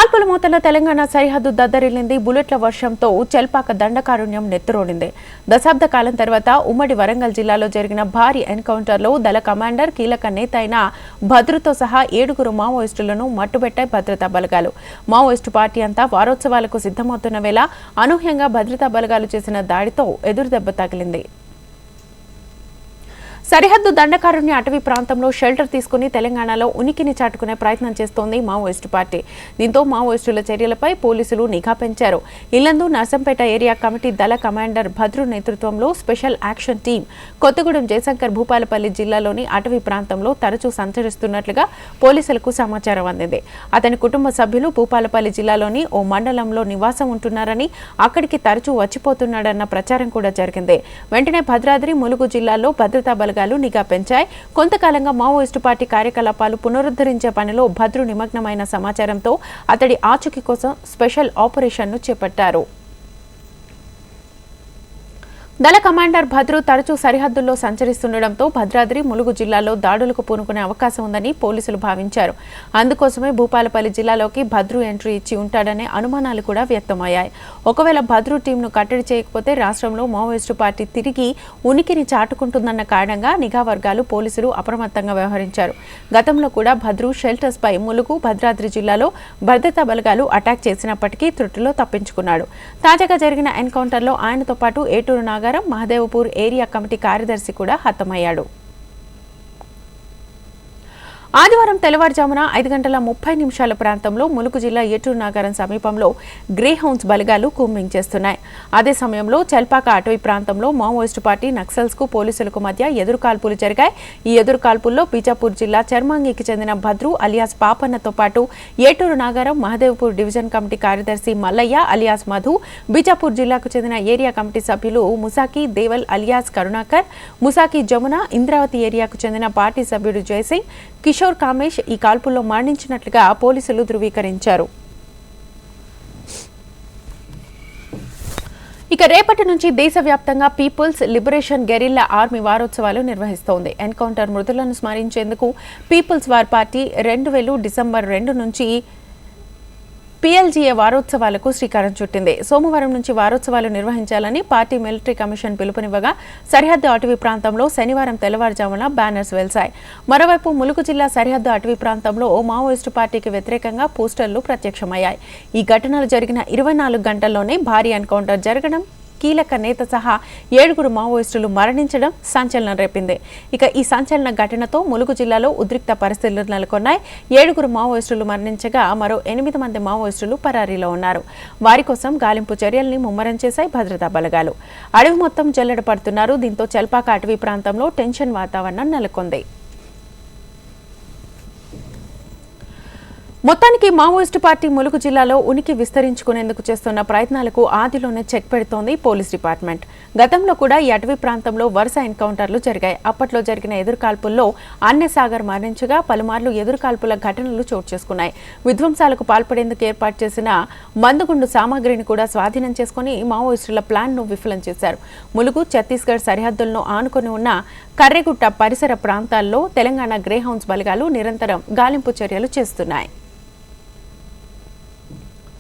కాల్పుల మూతలో తెలంగాణ సరిహద్దు దద్దరిల్లింది. బుల్లెట్ల వర్షంతో చెల్పాక దండకారుణ్యం నెత్తురోడింది. దశాబ్ద కాలం తర్వాత ఉమ్మడి వరంగల్ జిల్లాలో జరిగిన భారీ ఎన్కౌంటర్లో దళ కమాండర్ కీలక నేత అయిన భద్రుతో సహా 7 మావోయిస్టులను మట్టుబెట్టాయి భద్రతా బలగాలు. మావోయిస్టు పార్టీ అంతా వారోత్సవాలకు సిద్ధమవుతున్న వేళ అనూహ్యంగా భద్రతా బలగాలు చేసిన దాడితో ఎదురుదెబ్బ తగిలింది. సరిహద్దు దండకారుణ్య అటవీ ప్రాంతంలో షెల్టర్ తీసుకుని తెలంగాణలో ఉనికిని చాటుకునే ప్రయత్నం చేస్తోంది మావోయిస్టు పార్టీ. దీంతో మావోయిస్టుల చర్యలపై పోలీసులు నిఘా పెంచారు. ఇల్లందు నర్సంపేట ఏరియా కమిటీ దళ కమాండర్ భద్రు నేతృత్వంలో special action team Kothagudem Jayashankar Bhupalpally జిల్లాలోని అటవీ ప్రాంతంలో తరచూ సంచరిస్తున్నట్లుగా పోలీసులకు సమాచారం అందింది. అతని కుటుంబ సభ్యులు భూపాలపల్లి జిల్లాలోని ఓ మండలంలో నివాసం ఉంటున్నారని, అక్కడికి తరచూ వచ్చిపోతున్నాడన్న ప్రచారం కూడా జరిగింది. వెంటనే భద్రాద్రి, ములుగు జిల్లాల్లో భద్రతా బలగాలు నిఘా పెంచాయి. కొంతకాలంగా మావోయిస్టు పార్టీ కార్యకలాపాలు పునరుద్ధరించే పనిలో భద్రు నిమగ్నమైన సమాచారంతో అతడి ఆచూకీ కోసం స్పెషల్ ఆపరేషన్ను చేపట్టారు. దళ కమాండర్ భద్రు తరచూ సరిహద్దుల్లో సంచరిస్తుండటంతో భద్రాద్రి, ములుగు జిల్లాలో దాడులకు పూనుకునే అవకాశం ఉందని పోలీసులు భావించారు. అందుకోసమే భూపాలపల్లి జిల్లాలోకి భద్రు ఎంట్రీ ఇచ్చి ఉంటాడనే అనుమానాలు కూడా వ్యక్తమయ్యాయి. ఒకవేళ భద్రు టీంను కట్టడి చేయకపోతే రాష్ట్రంలో మావోయిస్టు పార్టీ తిరిగి ఉనికిని చాటుకుంటుందన్న కారణంగా నిఘా వర్గాలు, పోలీసులు అప్రమత్తంగా వ్యవహరించారు. గతంలో కూడా భద్రు షెల్టర్స్ పై ములుగు, భద్రాద్రి జిల్లాలో భద్రతా బలగాలు అటాక్ చేసినప్పటికీ త్రుటిలో తప్పించుకున్నాడు. తాజాగా జరిగిన ఎన్కౌంటర్లో ఆయనతో పాటు ఏటూరు నాగర్, మహదేవపూర్ ఏరియా కమిటీ కార్యదర్శి కూడా హతమయ్యాడు. ఆదివారం తెల్లవారుజామున 5:30 ప్రాంతంలో ములుగు జిల్లా ఏటూరు నాగారం సమీపంలో గ్రే హౌన్స్ బలగాలు కూంబింగ్ చేస్తున్నాయి. అదే సమయంలో చెల్పాక అటవీ ప్రాంతంలో మావోయిస్టు పార్టీ నక్సల్స్ కు పోలీసులకు మధ్య ఎదురుకాల్పులు జరిగాయి. ఈ ఎదురుకాల్పుల్లో బీజాపూర్ జిల్లా చర్మాంగికి చెందిన భద్రు అలియాస్ పాపన్నతో పాటు ఏటూరు నాగారం మహదేవపూర్ డివిజన్ కమిటీ కార్యదర్శి మల్లయ్య అలియాస్ మధు, బీజాపూర్ జిల్లాకు చెందిన ఏరియా కమిటీ సభ్యులు ముసాకి దేవల్ అలియాస్ కరుణాకర్, ముసాకి జమున, ఇంద్రావతి ఏరియాకు చెందిన పార్టీ సభ్యుడు జయసింగ్, కిషోర్ కామేష్ ఈ కాల్పుల్లో మరణించినట్లుగా పోలీసులు ధృవీకరించారు. ఇక రేపటి నుంచి దేశవ్యాప్తంగా పీపుల్స్ లిబరేషన్ గెరిల్లా ఆర్మీ వారోత్సవాలు నిర్వహిస్తోంది. ఎన్కౌంటర్ మృతులను స్మరించేందుకు పీపుల్స్ వార్ పార్టీ 2000 డిసెంబర్ 2 నుంచి PLGA వారోత్సవాలకు శ్రీకారం చుట్టింది. సోమవారం నుంచి వారోత్సవాలు నిర్వహించాలని పార్టీ మిలిటరీ కమిషన్ పిలుపునివ్వగా సరిహద్దు అటవీ ప్రాంతంలో శనివారం తెల్లవారుజామున బ్యానర్స్ వెలిశాయి. మరోవైపు ములుగు జిల్లా సరిహద్దు అటవీ ప్రాంతంలో మావోయిస్టు పార్టీకి వ్యతిరేకంగా పోస్టర్లు ప్రత్యక్షమయ్యాయి. ఈ ఘటనలు జరిగిన 24 గంటల్లోనే భారీ ఎన్కౌంటర్ జరగడం, కీలక నేత సహా 7 మావోయిస్టులు మరణించడం సంచలనం రేపింది. ఇక ఈ సంచలన ఘటనతో ములుగు జిల్లాలో ఉద్రిక్త పరిస్థితులు నెలకొన్నాయి. 7 మావోయిస్టులు మరణించగా మరో 8 మంది మావోయిస్టులు పరారీలో ఉన్నారు. వారి కోసం గాలింపు చర్యల్ని ముమ్మరం చేశాయి భద్రతా బలగాలు. అడవి మొత్తం జల్లెడ పడుతున్నారు. దీంతో చెల్పాక అటవీ ప్రాంతంలో టెన్షన్ వాతావరణం నెలకొంది. మొత్తానికి మావోయిస్టు పార్టీ ములుగు జిల్లాలో ఉనికి విస్తరించుకునేందుకు చేస్తున్న ప్రయత్నాలకు ఆదిలోనే చెక్ పెడుతోంది పోలీస్ డిపార్ట్మెంట్. గతంలో కూడా ఈ అటవీ ప్రాంతంలో వరుస ఎన్కౌంటర్లు జరిగాయి. అప్పట్లో జరిగిన ఎదురుకాల్పుల్లో అన్నెసాగర్ మరణించగా పలుమార్లు ఎదురుకాల్పుల ఘటనలు చోటు చేసుకున్నాయి. విధ్వంసాలకు పాల్పడేందుకు ఏర్పాటు చేసిన మందుగుండు సామాగ్రిని కూడా స్వాధీనం చేసుకుని మావోయిస్టుల ప్లాన్ను విఫలం చేశారు. ములుగు, ఛత్తీస్గఢ్ సరిహద్దులను ఆనుకొని ఉన్న కర్రెగుట్ట పరిసర ప్రాంతాల్లో తెలంగాణ గ్రేహౌన్స్ బలగాలు నిరంతరం గాలింపు చర్యలు చేస్తున్నాయి.